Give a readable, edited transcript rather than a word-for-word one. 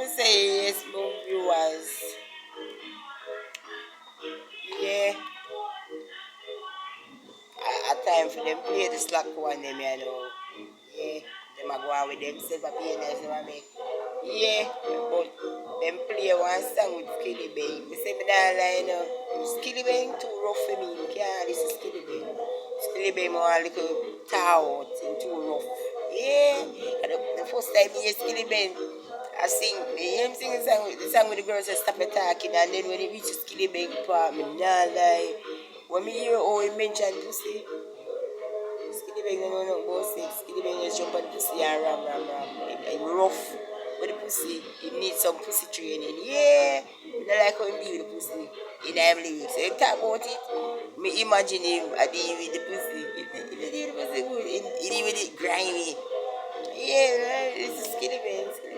me say yes, my viewers. Yeah. At time for them play the slack one them, you know. Yeah. Them a go on with themselves a pianist, them a make. Yeah. But them play one song with Skilli Bang. Me say me nah lie, you know. Skilli Bang too rough for me. Me can't listen to Skilli Bang. Skilli Bang more a little tout and too rough. Yeah. And the first time me hear Skilli Bang, I sing, me hear him sing the song with the girls that stop talking, and then when he reaches Skilli Bang part, me nah lie. When me hear how he mention pussy, Skilli Bang don't know about sex. Skilli Bang just jump on pussy and ram. And rough with the pussy. He needs some pussy training. Yeah. I don't like how he be with the pussy in them lyrics. So you talk about it, me imagine him a deal with the pussy. If he deal with the pussy good, he deal with it grimy. Yeah, this is Skilli Bang.